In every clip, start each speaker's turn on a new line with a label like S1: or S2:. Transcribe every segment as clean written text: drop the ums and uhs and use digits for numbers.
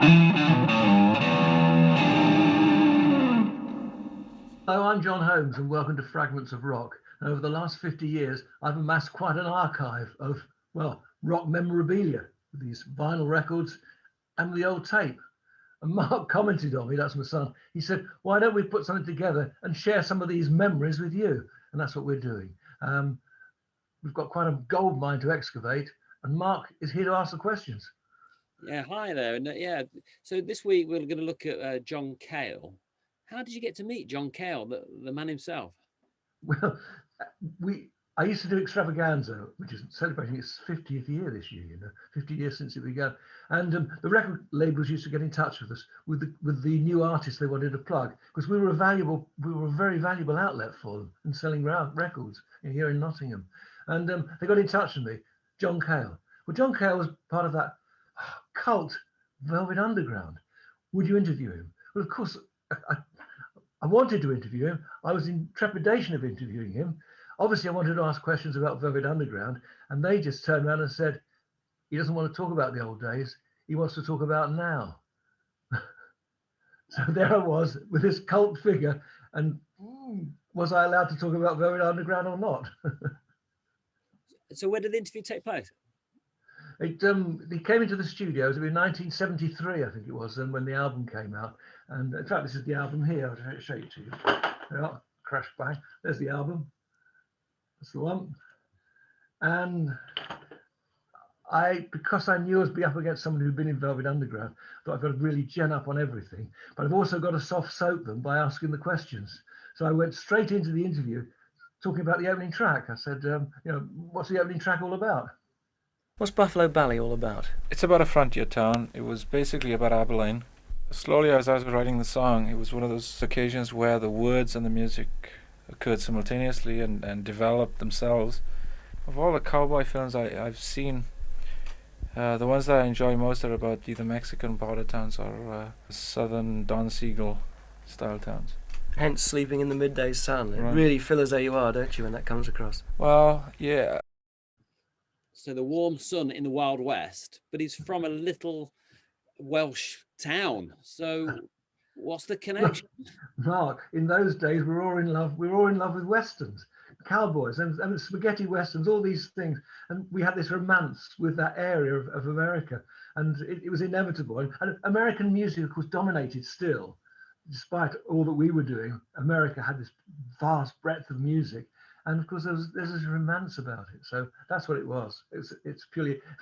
S1: Hello, I'm John Holmes and welcome to Fragments of Rock. And over the last 50 years, I've amassed quite an archive of, well, rock memorabilia, with these vinyl records and the old tape. And Mark commented on me, that's my son. He said, why don't we put something together and share some of these memories with you? And that's what we're doing. We've got quite a gold mine to excavate, and Mark is here to ask the questions.
S2: Yeah, hi there. And yeah, so this week we're going to look at John Cale. How did you get to meet John Cale, the man himself?
S1: Well, I used to do Extravaganza, which is celebrating its 50th year this year, 50 years since it began. And the record labels used to get in touch with us with the new artists they wanted to plug, because we were a very valuable outlet for them in selling records here in Nottingham. And they got in touch with me, John Cale. Well, John Cale was part of that cult Velvet Underground. Would you interview him? Well, of course, I wanted to interview him. I was in trepidation of interviewing him. Obviously, I wanted to ask questions about Velvet Underground, and they just turned around and said, he doesn't want to talk about the old days. He wants to talk about now. So there I was with this cult figure, and was I allowed to talk about Velvet Underground or not?
S2: So where did the interview take place?
S1: He came into the studios in 1973, I think it was, and when the album came out. And in fact, this is the album here. I'll show it to you. Yeah, crash bang. There's the album. That's the one. And because I knew I'd be up against someone who'd been in Velvet Underground, thought I've got to really gen up on everything. But I've also got to soft soap them by asking the questions. So I went straight into the interview talking about the opening track. I said, what's the opening track all about?
S3: What's Buffalo Ballet all about?
S4: It's about a frontier town. It was basically about Abilene. Slowly, as I was writing the song, it was one of those occasions where the words and the music occurred simultaneously and developed themselves. Of all the cowboy films I've seen, the ones that I enjoy most are about either Mexican border towns or southern Don Siegel style towns.
S3: Hence sleeping in the midday sun. It
S4: Right.
S3: really feels where you are, don't you, when that comes across?
S4: Well, yeah.
S2: So the warm sun in the Wild West, but he's from a little Welsh town. So what's the connection?
S1: Mark, in those days, we were all in love with westerns, cowboys and spaghetti westerns, all these things. And we had this romance with that area of America, and it was inevitable. And American music, of course, dominated still. Despite all that we were doing, America had this vast breadth of music. And of course, there's this romance about it. So that's what it was. It's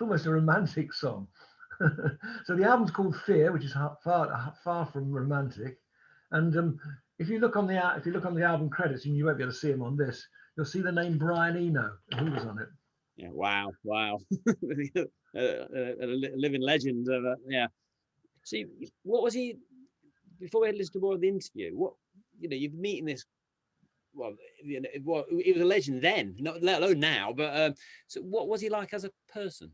S1: almost a romantic song. So the album's called Fear, which is far from romantic. And if you look on the album credits, and you won't be able to see them on this, you'll see the name Brian Eno, who was on it.
S2: Yeah, wow. a living legend. Yeah. See, what was he? Before we listen to more of the interview, you're meeting this. Well, he was a legend then, not let alone now. But so, what was he like as a person?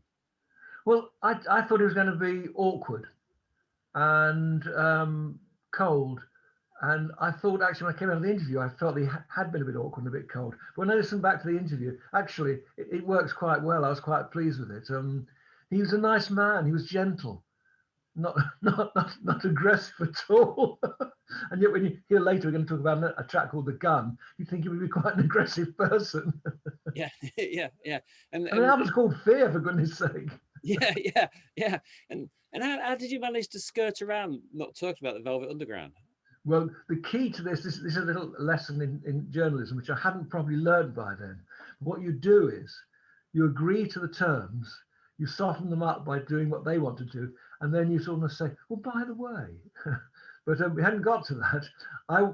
S1: Well, I thought he was going to be awkward and cold. And I thought, actually, when I came out of the interview, I felt he had been a bit awkward and a bit cold. But when I listened back to the interview, actually, it works quite well. I was quite pleased with it. He was a nice man. He was gentle, not aggressive at all. And yet, when you hear later, we're going to talk about a track called The Gun, you think he would be quite an aggressive person.
S2: Yeah. And
S1: the album's called Fear, for goodness sake.
S2: Yeah. And how did you manage to skirt around not talking about the Velvet Underground?
S1: Well, the key to this is a little lesson in journalism, which I hadn't probably learned by then. What you do is you agree to the terms, you soften them up by doing what they want to do, and then you sort of say, well, by the way, but we hadn't got to that. I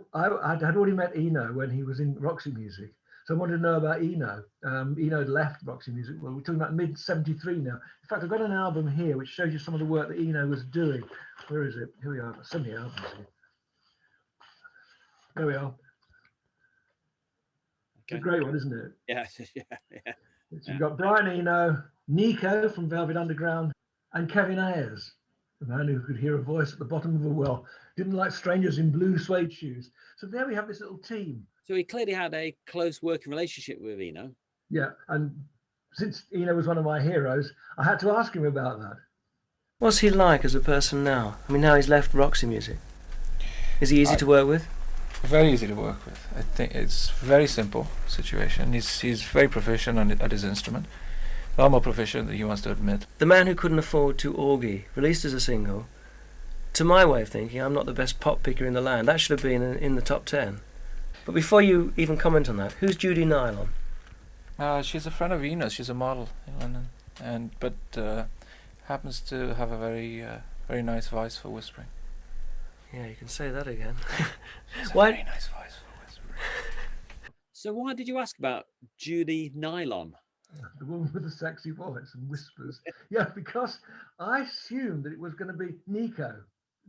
S1: had already met Eno when he was in Roxy Music. So I wanted to know about Eno. Eno had left Roxy Music. Well, we're talking about mid-73 now. In fact, I've got an album here which shows you some of the work that Eno was doing. Where is it? Here we are. So many albums here. There we are. Okay. It's a great one, isn't it?
S2: Yeah.
S1: So you've got Brian Eno, Nico from Velvet Underground, and Kevin Ayers, the man who could hear a voice at the bottom of a well, didn't like strangers in blue suede shoes. So there we have this little team.
S2: So he clearly had a close working relationship with Eno.
S1: Yeah, and since Eno was one of my heroes, I had to ask him about that.
S3: What's he like as a person now? I mean, now he's left Roxy Music. Is he easy to work with?
S4: Very easy to work with. I think it's very simple situation. He's very proficient at his instrument. A lot more proficient than he wants to admit.
S3: The Man Who Couldn't Afford to Orgy, released as a single. To my way of thinking, I'm not the best pop picker in the land. That should have been in the top 10. But before you even comment on that, who's Judy Nylon?
S4: She's a friend of ENO's. She's a model in London, but happens to have a very nice voice for whispering.
S3: Yeah, you can say that again.
S4: She's
S3: Why?
S4: a very nice voice for whispering.
S2: So why did you ask about Judy Nylon?
S1: The woman with the sexy voice and whispers. Yeah, because I assumed that it was going to be Nico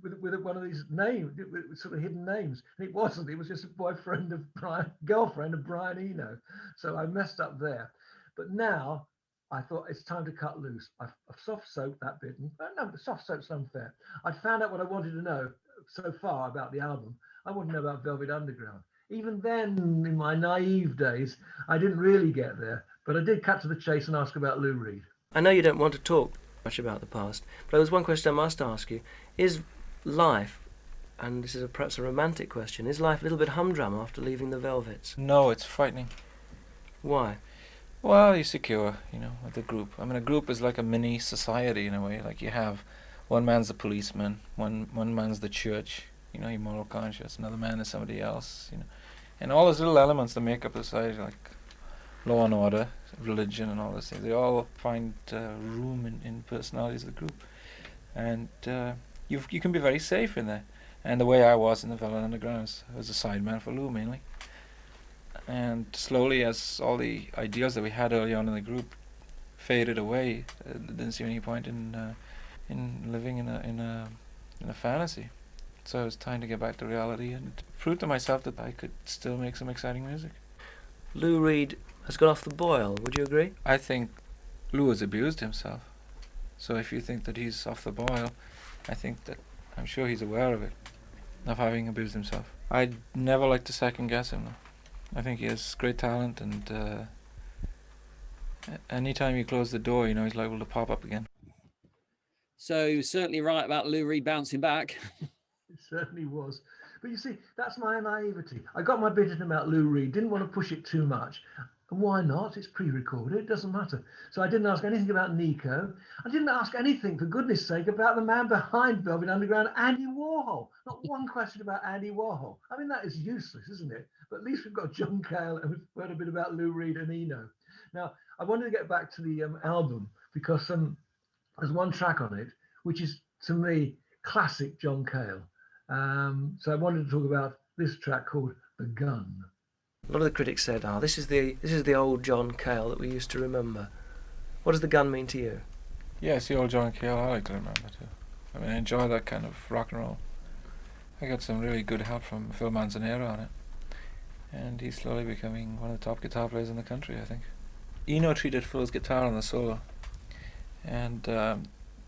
S1: with one of these names, with sort of hidden names. And it wasn't. It was just a girlfriend of Brian Eno. So I messed up there. But now I thought it's time to cut loose. I've soft soaped that bit. No, the soft soap's unfair. I found out what I wanted to know so far about the album. I wanted to know about Velvet Underground. Even then, in my naive days, I didn't really get there. But I did cut to the chase and ask about Lou Reed.
S3: I know you don't want to talk much about the past, but there's one question I must ask you. Is life, and this is perhaps a romantic question, is life a little bit humdrum after leaving the Velvets?
S4: No, it's frightening.
S3: Why?
S4: Well, you're secure, with the group. I mean, a group is like a mini society in a way. Like you have one man's the policeman, one man's the church, your moral conscience. Another man is somebody else, and all those little elements that make up the society, like law and order, religion, and all those things. They all find room in personalities of the group, and you can be very safe in there. And the way I was in the Velvet Underground, I was a sideman for Lou mainly. And slowly, as all the ideals that we had early on in the group faded away, there didn't seem any point in living in a fantasy. So it was time to get back to reality and prove to myself that I could still make some exciting music.
S3: Lou Reed has got off the boil, would you agree?
S4: I think Lou has abused himself. So if you think that he's off the boil, I'm sure he's aware of it, of having abused himself. I'd never like to second guess him though. I think he has great talent, and anytime you close the door, he's liable to pop up again.
S2: So you're certainly right about Lou Reed bouncing back.
S1: It certainly was. But you see, that's my naivety. I got my bit in about Lou Reed, didn't want to push it too much. And why not? It's pre-recorded, it doesn't matter. So I didn't ask anything about Nico. I didn't ask anything, for goodness sake, about the man behind Velvet Underground, Andy Warhol. Not one question about Andy Warhol. I mean, that is useless, isn't it? But at least we've got John Cale and we've heard a bit about Lou Reed and Eno. Now, I wanted to get back to the album because there's one track on it, which is, to me, classic John Cale. So I wanted to talk about this track called The Gun.
S3: A lot of the critics said, this is the old John Cale that we used to remember. What does The Gun mean to you?
S4: Yeah, it's the old John Cale I like to remember too. I mean, I enjoy that kind of rock and roll. I got some really good help from Phil Manzanero on it. And he's slowly becoming one of the top guitar players in the country, I think. Eno treated Phil's guitar on the solo. And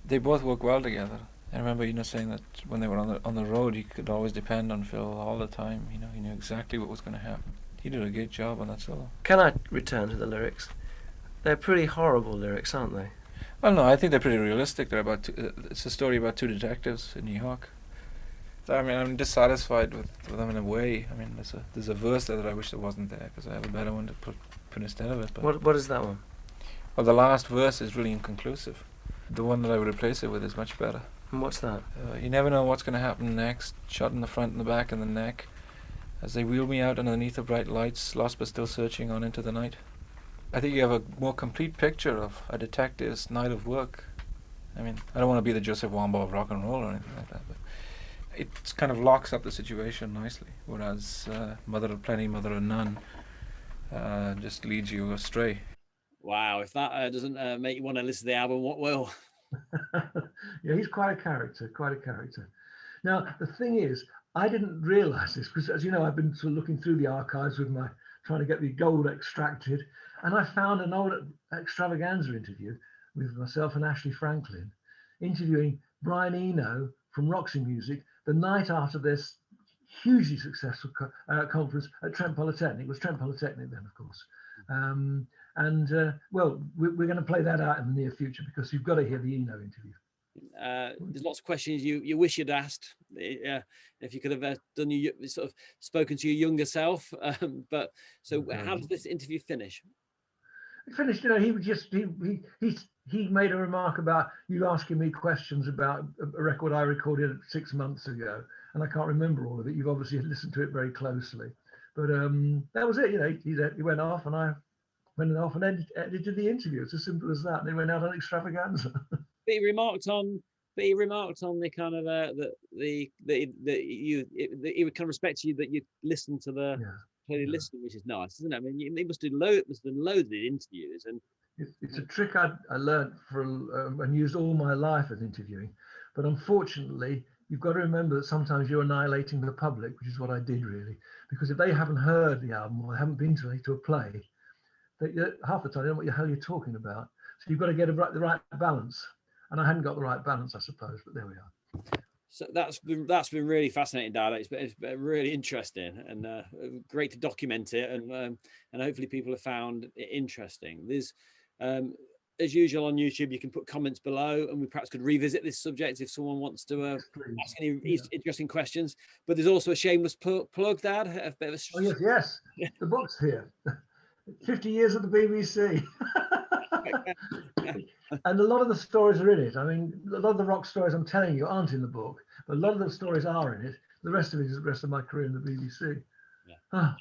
S4: they both work well together. I remember saying that when they were on the road, he could always depend on Phil all the time. He knew exactly what was going to happen. He did a great job on that solo.
S3: Can I return to the lyrics? They're pretty horrible lyrics, aren't they?
S4: Well, no, I think they're pretty realistic. They're about it's a story about two detectives in New York. I mean, I'm dissatisfied with them in a way. I mean, there's a verse there that I wish there wasn't there because I have a better one to put instead of it. But
S3: What is that one?
S4: Well, the last verse is really inconclusive. The one that I would replace it with is much better.
S3: And what's that?
S4: You never know what's going to happen next. Shot in the front and the back and the neck. As they wheel me out underneath the bright lights, lost but still searching on into the night. I think you have a more complete picture of a detective's night of work. I mean, I don't want to be the Joseph Wambaugh of rock and roll or anything like that, but it kind of locks up the situation nicely. Whereas Mother of Plenty, Mother of None just leads you astray.
S2: Wow, if that doesn't make you want to listen to the album, what will?
S1: Yeah, he's quite a character, Now, the thing is, I didn't realise this because, as you know, I've been sort of looking through the archives with trying to get the gold extracted, and I found an old extravaganza interview with myself and Ashley Franklin, interviewing Brian Eno from Roxy Music the night after this hugely successful conference at Trent Polytechnic. It was Trent Polytechnic then, of course. Well, we're going to play that out in the near future because you've got to hear the Eno interview.
S2: There's lots of questions you wish you'd asked. If you could have done your sort of spoken to your younger self. But so, how does this interview finish?
S1: It finished. You know, he was just he made a remark about you asking me questions about a record I recorded 6 months ago, and I can't remember all of it. You've obviously listened to it very closely, but that was it. You know, he went off, and I went off and edited the interview. It's as simple as that. And they went out on extravaganza.
S2: But he remarked on the kind of he would kind of respect you that you listened to the clearly listening, which is nice, isn't it? I mean, he must have loads of interviews, and
S1: it's a trick I learned and used all my life as interviewing. But unfortunately, you've got to remember that sometimes you're annihilating the public, which is what I did really, because if they haven't heard the album or haven't been to a play, half the time they don't know what the hell you're talking about. So you've got to get the right balance. And I hadn't got the right balance, I suppose, but there we are.
S2: So that's been really fascinating, Dad. It's been really interesting and great to document it, and hopefully people have found it interesting. There's, as usual on YouTube, you can put comments below, and we perhaps could revisit this subject if someone wants to ask any interesting questions. But there's also a shameless plug, Dad. A bit of
S1: a... yes. The book's here. 50 years at the BBC. And a lot of the stories are in it. I mean, a lot of the rock stories I'm telling you aren't in the book, but a lot of the stories are in it. The rest of it is the rest of my career in the BBC. Yeah.